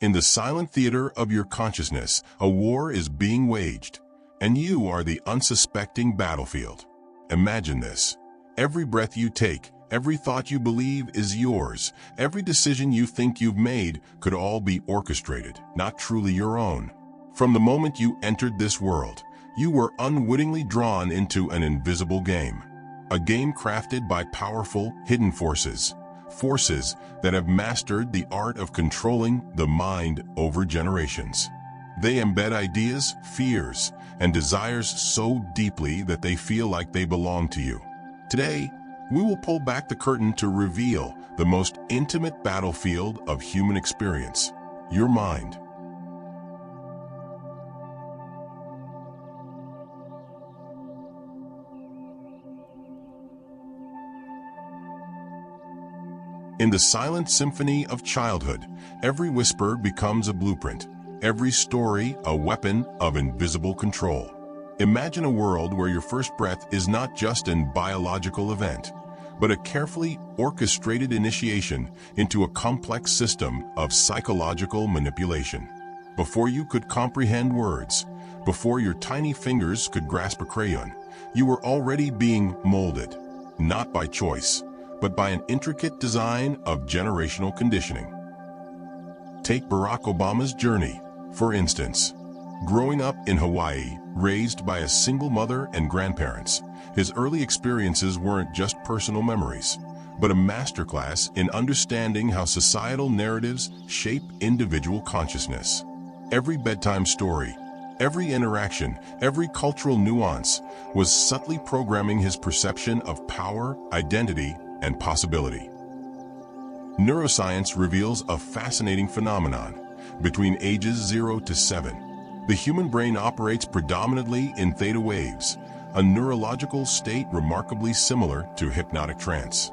In the silent theater of your consciousness, a war is being waged, and you are the unsuspecting battlefield. Imagine this. Every breath you take, every thought you believe is yours, every decision you think you've made could all be orchestrated, not truly your own. From the moment you entered this world, you were unwittingly drawn into an invisible game. A game crafted by powerful, hidden forces. Forces that have mastered the art of controlling the mind over generations. They embed ideas, fears, and desires so deeply that they feel like they belong to you. Today, we will pull back the curtain to reveal the most intimate battlefield of human experience, your mind. In the silent symphony of childhood, every whisper becomes a blueprint, every story a weapon of invisible control. Imagine a world where your first breath is not just an biological event, but a carefully orchestrated initiation into a complex system of psychological manipulation. Before you could comprehend words, before your tiny fingers could grasp a crayon, you were already being molded, not by choice, but by an intricate design of generational conditioning. Take Barack Obama's journey, for instance. Growing up in Hawaii, raised by a single mother and grandparents, his early experiences weren't just personal memories, but a masterclass in understanding how societal narratives shape individual consciousness. Every bedtime story, every interaction, every cultural nuance was subtly programming his perception of power, identity, and possibility. Neuroscience reveals a fascinating phenomenon. Between ages 0 to 7, the human brain operates predominantly in theta waves, a neurological state remarkably similar to hypnotic trance.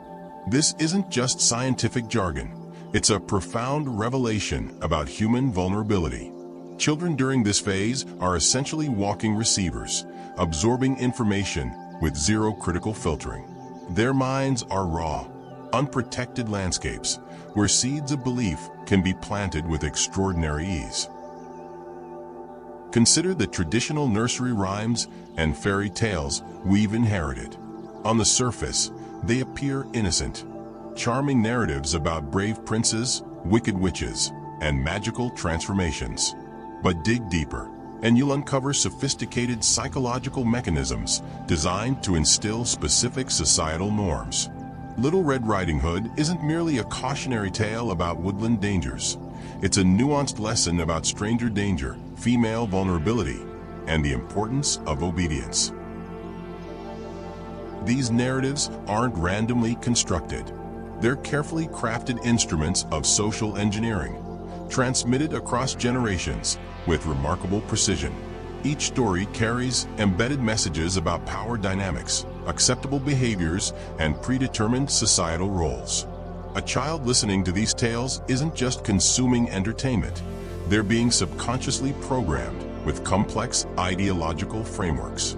This isn't just scientific jargon. It's a profound revelation about human vulnerability. Children during this phase are essentially walking receivers, absorbing information with zero critical filtering. Their minds are raw, unprotected landscapes where seeds of belief can be planted with extraordinary ease. Consider the traditional nursery rhymes and fairy tales we've inherited. On the surface, they appear innocent, charming narratives about brave princes, wicked witches, and magical transformations. But dig deeper, and you'll uncover sophisticated psychological mechanisms designed to instill specific societal norms. Little Red Riding Hood isn't merely a cautionary tale about woodland dangers. It's a nuanced lesson about stranger danger, female vulnerability, and the importance of obedience. These narratives aren't randomly constructed. They're carefully crafted instruments of social engineering, transmitted across generations with remarkable precision. Each story carries embedded messages about power dynamics, acceptable behaviors, and predetermined societal roles. A child listening to these tales isn't just consuming entertainment. They're being subconsciously programmed with complex ideological frameworks.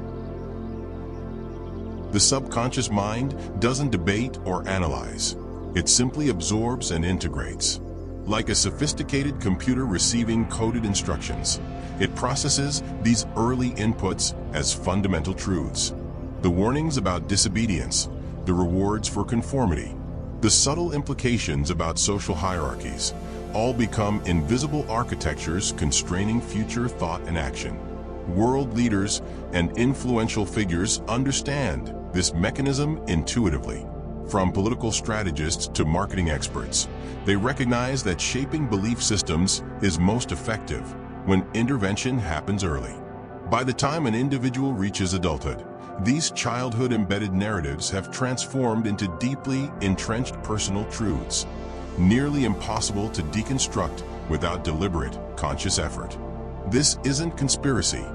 The subconscious mind doesn't debate or analyze. It simply absorbs and integrates. Like a sophisticated computer receiving coded instructions, it processes these early inputs as fundamental truths. The warnings about disobedience, the rewards for conformity, the subtle implications about social hierarchies, all become invisible architectures constraining future thought and action. World leaders and influential figures understand this mechanism intuitively. From political strategists to marketing experts, they recognize that shaping belief systems is most effective when intervention happens early. By the time an individual reaches adulthood, these childhood-embedded narratives have transformed into deeply entrenched personal truths, nearly impossible to deconstruct without deliberate, conscious effort. This isn't conspiracy.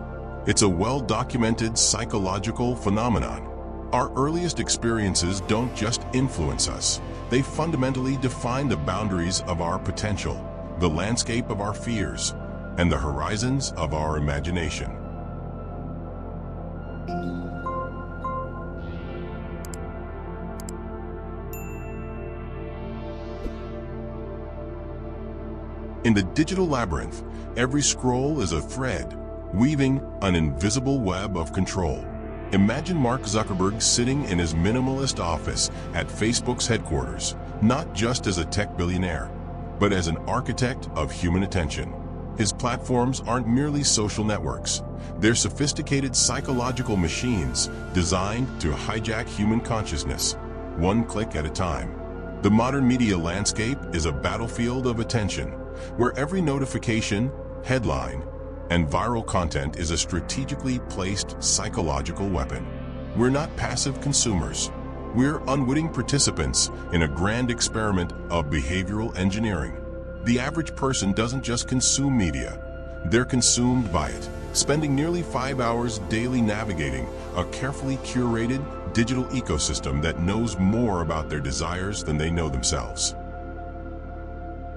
It's a well-documented psychological phenomenon. Our earliest experiences don't just influence us. They fundamentally define the boundaries of our potential, the landscape of our fears, and the horizons of our imagination. In the digital labyrinth, every scroll is a thread, weaving an invisible web of control. Imagine Mark Zuckerberg sitting in his minimalist office at Facebook's headquarters, not just as a tech billionaire, but as an architect of human attention. His platforms aren't merely social networks. They're sophisticated psychological machines designed to hijack human consciousness, one click at a time. The modern media landscape is a battlefield of attention, where every notification, headline, and viral content is a strategically placed psychological weapon. We're not passive consumers. We're unwitting participants in a grand experiment of behavioral engineering. The average person doesn't just consume media, they're consumed by it, spending nearly 5 hours daily navigating a carefully curated digital ecosystem that knows more about their desires than they know themselves.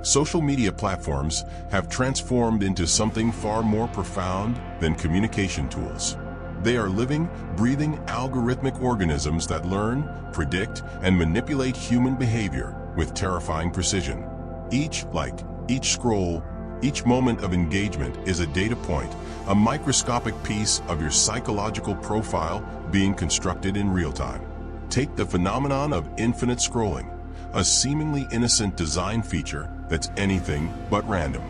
Social media platforms have transformed into something far more profound than communication tools. They are living, breathing algorithmic organisms that learn, predict, and manipulate human behavior with terrifying precision. Each like, each scroll, each moment of engagement is a data point, a microscopic piece of your psychological profile being constructed in real time. Take the phenomenon of infinite scrolling, a seemingly innocent design feature that's anything but random.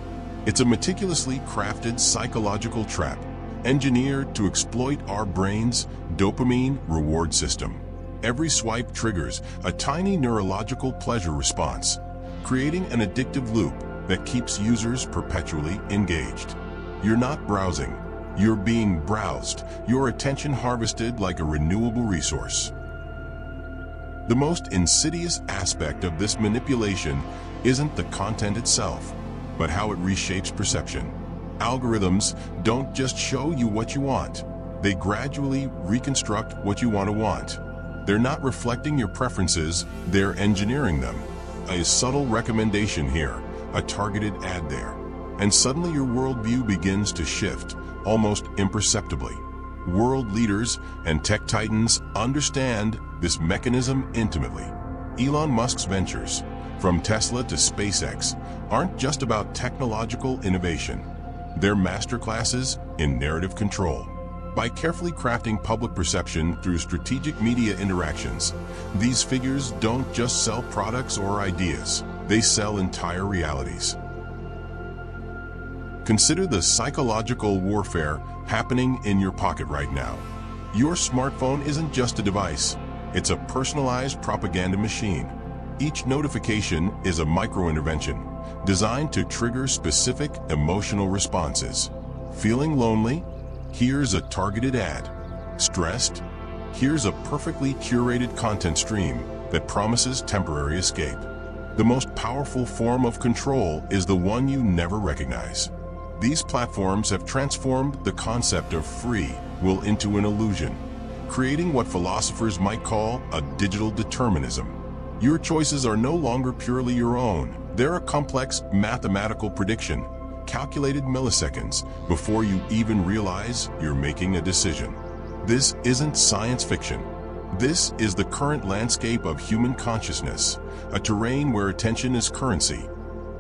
It's a meticulously crafted psychological trap, engineered to exploit our brain's dopamine reward system. Every swipe triggers a tiny neurological pleasure response, creating an addictive loop that keeps users perpetually engaged. You're not browsing, you're being browsed, your attention harvested like a renewable resource. The most insidious aspect of this manipulation isn't the content itself, but how it reshapes perception. Algorithms don't just show you what you want, they gradually reconstruct what you want. They're not reflecting your preferences, they're engineering them. A subtle recommendation here, a targeted ad there, and suddenly your worldview begins to shift, almost imperceptibly. World leaders and tech titans understand this mechanism intimately. Elon Musk's ventures, from Tesla to SpaceX, aren't just about technological innovation. They're masterclasses in narrative control. By carefully crafting public perception through strategic media interactions, these figures don't just sell products or ideas, they sell entire realities. Consider the psychological warfare happening in your pocket right now. Your smartphone isn't just a device, it's a personalized propaganda machine. Each notification is a micro-intervention designed to trigger specific emotional responses. Feeling lonely? Here's a targeted ad. Stressed? Here's a perfectly curated content stream that promises temporary escape. The most powerful form of control is the one you never recognize. These platforms have transformed the concept of free will into an illusion, creating what philosophers might call a digital determinism. Your choices are no longer purely your own. They're a complex mathematical prediction, calculated milliseconds before you even realize you're making a decision. This isn't science fiction. This is the current landscape of human consciousness, a terrain where attention is currency,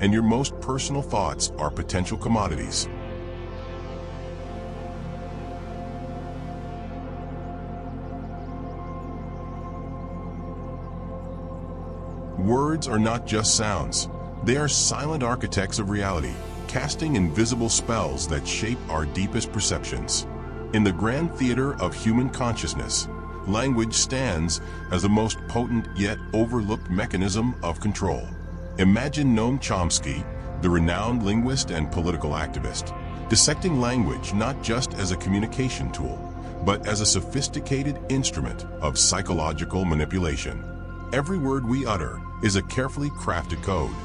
and your most personal thoughts are potential commodities. Words are not just sounds. They are silent architects of reality, casting invisible spells that shape our deepest perceptions. In the grand theater of human consciousness, language stands as the most potent yet overlooked mechanism of control. Imagine Noam Chomsky, the renowned linguist and political activist, dissecting language not just as a communication tool, but as a sophisticated instrument of psychological manipulation. Every word we utter is a carefully crafted code,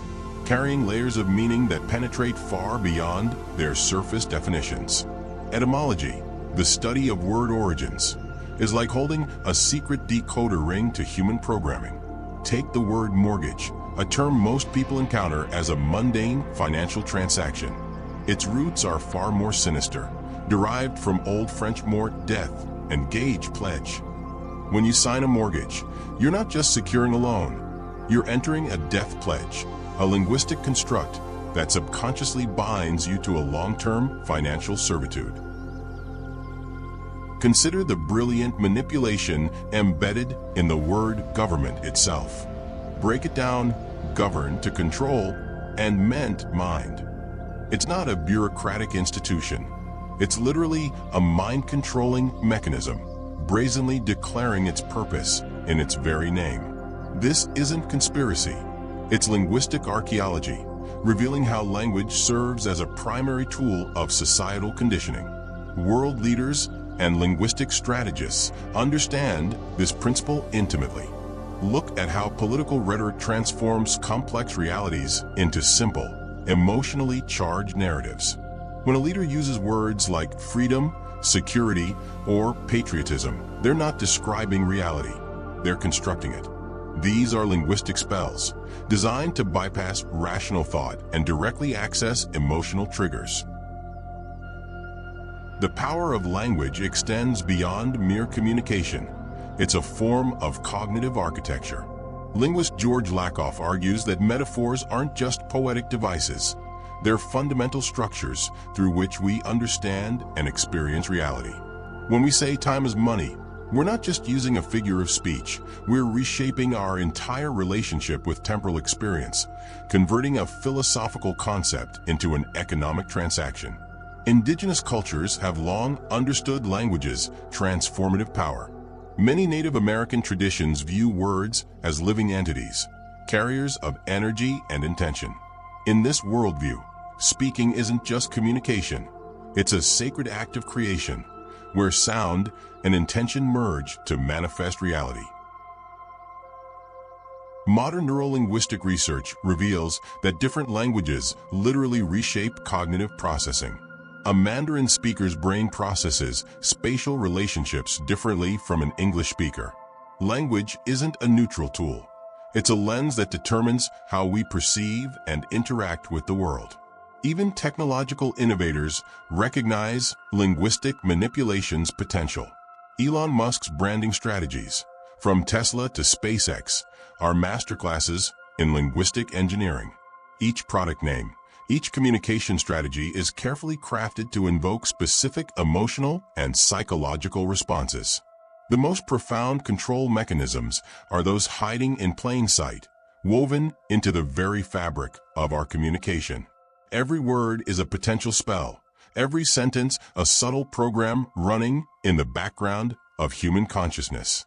carrying layers of meaning that penetrate far beyond their surface definitions. Etymology, the study of word origins, is like holding a secret decoder ring to human programming. Take the word mortgage, a term most people encounter as a mundane financial transaction. Its roots are far more sinister, derived from Old French mort, death, and gage, pledge. When you sign a mortgage, you're not just securing a loan, you're entering a death pledge, a linguistic construct that subconsciously binds you to a long-term financial servitude. Consider the brilliant manipulation embedded in the word government itself. Break it down: govern to control, and meant mind. It's not a bureaucratic institution. It's literally a mind-controlling mechanism, brazenly declaring its purpose in its very name. This isn't conspiracy. It's linguistic archaeology, revealing how language serves as a primary tool of societal conditioning. World leaders and linguistic strategists understand this principle intimately. Look at how political rhetoric transforms complex realities into simple, emotionally charged narratives. When a leader uses words like freedom, security, or patriotism, they're not describing reality, they're constructing it. These are linguistic spells, designed to bypass rational thought and directly access emotional triggers. The power of language extends beyond mere communication. It's a form of cognitive architecture. Linguist George Lakoff argues that metaphors aren't just poetic devices. They're fundamental structures through which we understand and experience reality. When we say time is money, we're not just using a figure of speech. We're reshaping our entire relationship with temporal experience, converting a philosophical concept into an economic transaction. Indigenous cultures have long understood language's transformative power. Many Native American traditions view words as living entities, carriers of energy and intention. In this worldview, speaking isn't just communication. It's a sacred act of creation, where sound and intention merge to manifest reality. Modern neurolinguistic research reveals that different languages literally reshape cognitive processing. A Mandarin speaker's brain processes spatial relationships differently from an English speaker. Language isn't a neutral tool. It's a lens that determines how we perceive and interact with the world. Even technological innovators recognize linguistic manipulation's potential. Elon Musk's branding strategies, from Tesla to SpaceX, are masterclasses in linguistic engineering. Each product name, each communication strategy is carefully crafted to invoke specific emotional and psychological responses. The most profound control mechanisms are those hiding in plain sight, woven into the very fabric of our communication. Every word is a potential spell, every sentence a subtle program running in the background of human consciousness.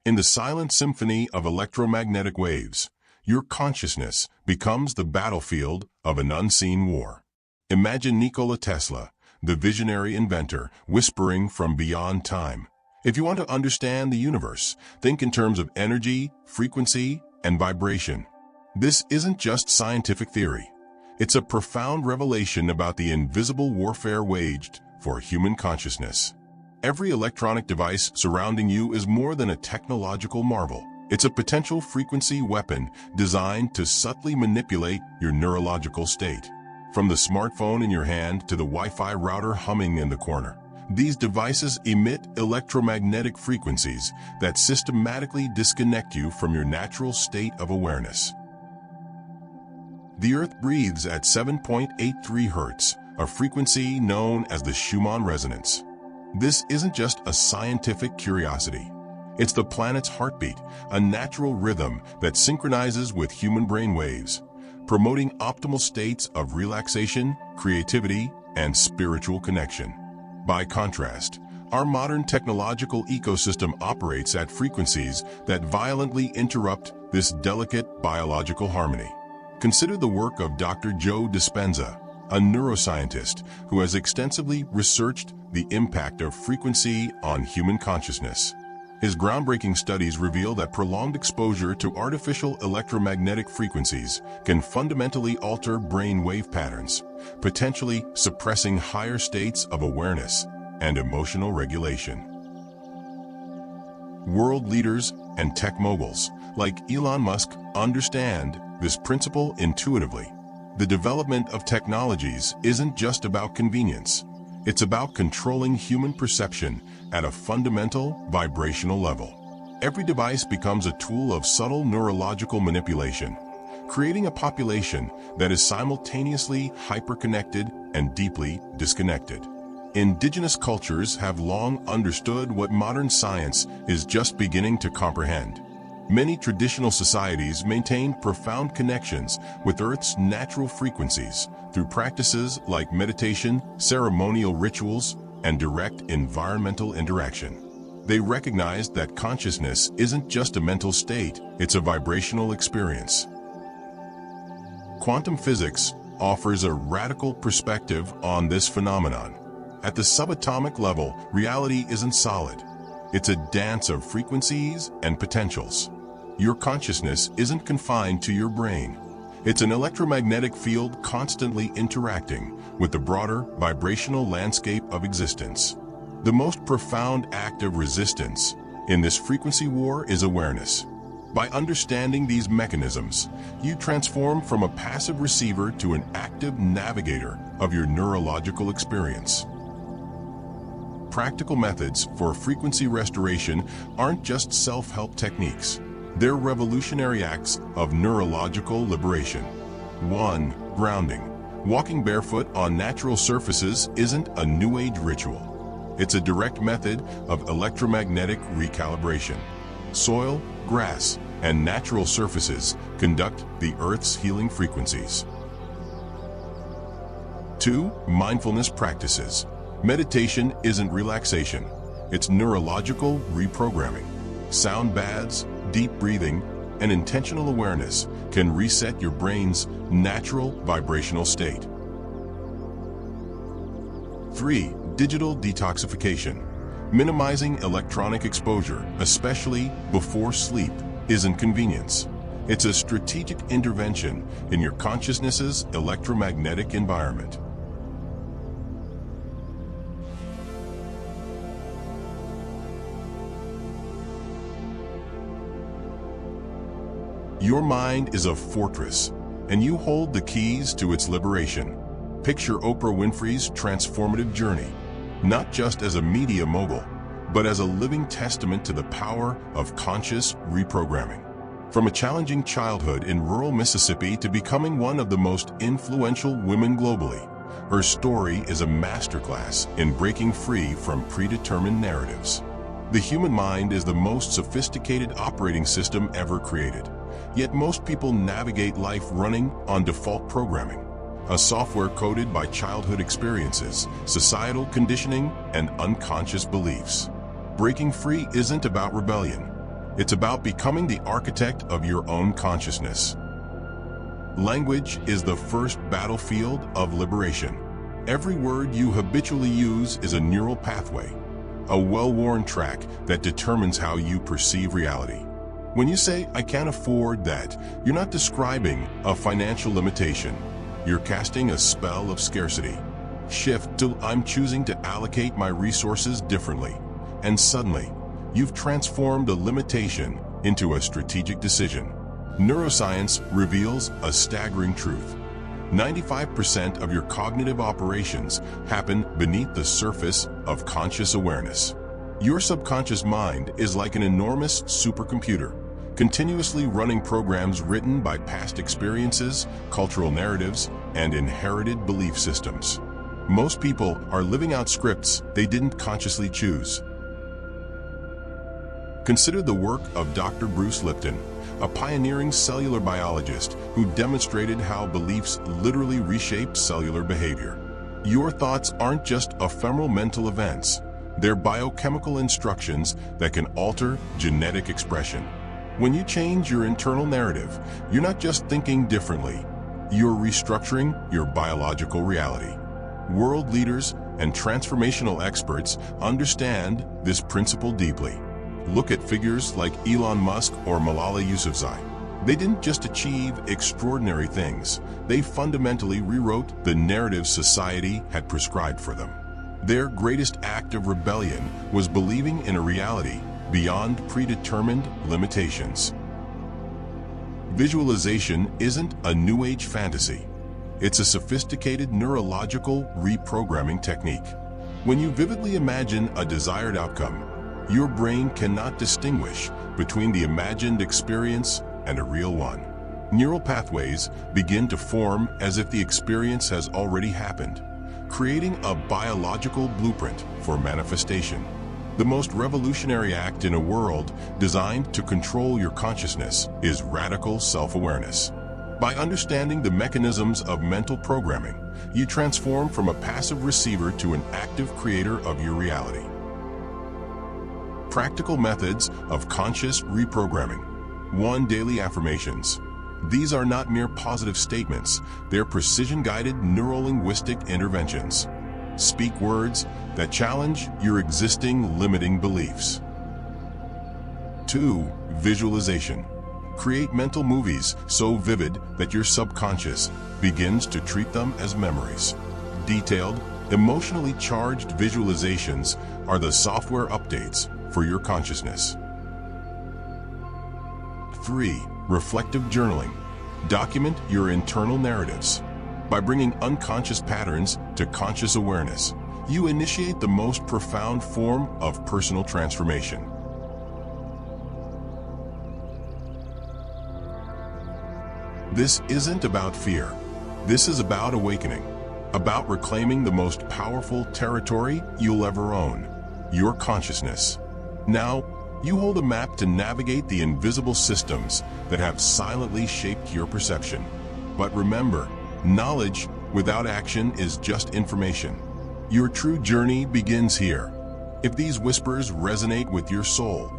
In the silent symphony of electromagnetic waves, your consciousness becomes the battlefield of an unseen war. Imagine Nikola Tesla, the visionary inventor, whispering from beyond time. If you want to understand the universe, think in terms of energy, frequency, and vibration. This isn't just scientific theory. It's a profound revelation about the invisible warfare waged for human consciousness. Every electronic device surrounding you is more than a technological marvel. It's a potential frequency weapon designed to subtly manipulate your neurological state. From the smartphone in your hand to the Wi-Fi router humming in the corner, these devices emit electromagnetic frequencies that systematically disconnect you from your natural state of awareness. The Earth breathes at 7.83 Hertz, a frequency known as the Schumann resonance. This isn't just a scientific curiosity. It's the planet's heartbeat, a natural rhythm that synchronizes with human brain waves, promoting optimal states of relaxation, creativity, and spiritual connection. By contrast, our modern technological ecosystem operates at frequencies that violently interrupt this delicate biological harmony. Consider the work of Dr. Joe Dispenza, a neuroscientist who has extensively researched the impact of frequency on human consciousness. His groundbreaking studies reveal that prolonged exposure to artificial electromagnetic frequencies can fundamentally alter brain wave patterns, potentially suppressing higher states of awareness and emotional regulation. World leaders and tech moguls like Elon Musk understand this principle intuitively. The development of technologies isn't just about convenience. It's about controlling human perception at a fundamental vibrational level. Every device becomes a tool of subtle neurological manipulation, creating a population that is simultaneously hyperconnected and deeply disconnected. Indigenous cultures have long understood what modern science is just beginning to comprehend. Many traditional societies maintain profound connections with Earth's natural frequencies through practices like meditation, ceremonial rituals, and direct environmental interaction. They recognize that consciousness isn't just a mental state, it's a vibrational experience. Quantum physics offers a radical perspective on this phenomenon. At the subatomic level, reality isn't solid. It's a dance of frequencies and potentials. Your consciousness isn't confined to your brain. It's an electromagnetic field constantly interacting with the broader vibrational landscape of existence. The most profound act of resistance in this frequency war is awareness. By understanding these mechanisms, you transform from a passive receiver to an active navigator of your neurological experience. Practical methods for frequency restoration aren't just self-help techniques. They're revolutionary acts of neurological liberation. 1. Grounding. Walking barefoot on natural surfaces isn't a New Age ritual. It's a direct method of electromagnetic recalibration. Soil, grass, and natural surfaces conduct the Earth's healing frequencies. 2. Mindfulness practices. Meditation isn't relaxation. It's neurological reprogramming. Sound baths, deep breathing, and intentional awareness can reset your brain's natural vibrational state. 3. Digital detoxification. Minimizing electronic exposure, especially before sleep, isn't convenience. It's a strategic intervention in your consciousness's electromagnetic environment. Your mind is a fortress, and you hold the keys to its liberation. Picture Oprah Winfrey's transformative journey, not just as a media mogul, but as a living testament to the power of conscious reprogramming. From a challenging childhood in rural Mississippi to becoming one of the most influential women globally, her story is a masterclass in breaking free from predetermined narratives. The human mind is the most sophisticated operating system ever created. Yet most people navigate life running on default programming, a software coded by childhood experiences, societal conditioning, and unconscious beliefs. Breaking free isn't about rebellion. It's about becoming the architect of your own consciousness. Language is the first battlefield of liberation. Every word you habitually use is a neural pathway, a well-worn track that determines how you perceive reality. When you say, "I can't afford that," you're not describing a financial limitation. You're casting a spell of scarcity. Shift to, "I'm choosing to allocate my resources differently." And suddenly, you've transformed a limitation into a strategic decision. Neuroscience reveals a staggering truth. 95% of your cognitive operations happen beneath the surface of conscious awareness. Your subconscious mind is like an enormous supercomputer, continuously running programs written by past experiences, cultural narratives, and inherited belief systems. Most people are living out scripts they didn't consciously choose. Consider the work of Dr. Bruce Lipton, a pioneering cellular biologist who demonstrated how beliefs literally reshape cellular behavior. Your thoughts aren't just ephemeral mental events. They're biochemical instructions that can alter genetic expression. When you change your internal narrative, you're not just thinking differently, you're restructuring your biological reality. World leaders and transformational experts understand this principle deeply. Look at figures like Elon Musk or Malala Yousafzai. They didn't just achieve extraordinary things, they fundamentally rewrote the narrative society had prescribed for them. Their greatest act of rebellion was believing in a reality beyond predetermined limitations. Visualization isn't a New Age fantasy. It's a sophisticated neurological reprogramming technique. When you vividly imagine a desired outcome, your brain cannot distinguish between the imagined experience and a real one. Neural pathways begin to form as if the experience has already happened, creating a biological blueprint for manifestation. The most revolutionary act in a world designed to control your consciousness is radical self-awareness. By understanding the mechanisms of mental programming, you transform from a passive receiver to an active creator of your reality. Practical methods of conscious reprogramming. 1. Daily affirmations. These are not mere positive statements, they're precision-guided neuro-linguistic interventions. Speak words that challenge your existing limiting beliefs. 2. Visualization. Create mental movies so vivid that your subconscious begins to treat them as memories. Detailed, emotionally charged visualizations are the software updates for your consciousness. 3. Reflective journaling. Document your internal narratives. By bringing unconscious patterns to conscious awareness, you initiate the most profound form of personal transformation. This isn't about fear. This is about awakening, about reclaiming the most powerful territory you'll ever own, your consciousness. Now, you hold a map to navigate the invisible systems that have silently shaped your perception. But remember, knowledge without action is just information. Your true journey begins here. If these whispers resonate with your soul,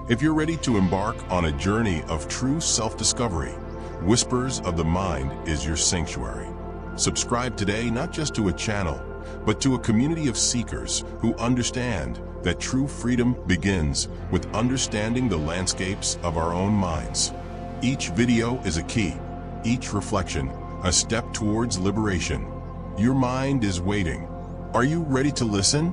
if you're ready to embark on a journey of true self-discovery, Whispers of the Mind is your sanctuary. Subscribe today not just to a channel, but to a community of seekers who understand that true freedom begins with understanding the landscapes of our own minds. Each video is a key, each reflection a step towards liberation. Your mind is waiting. Are you ready to listen?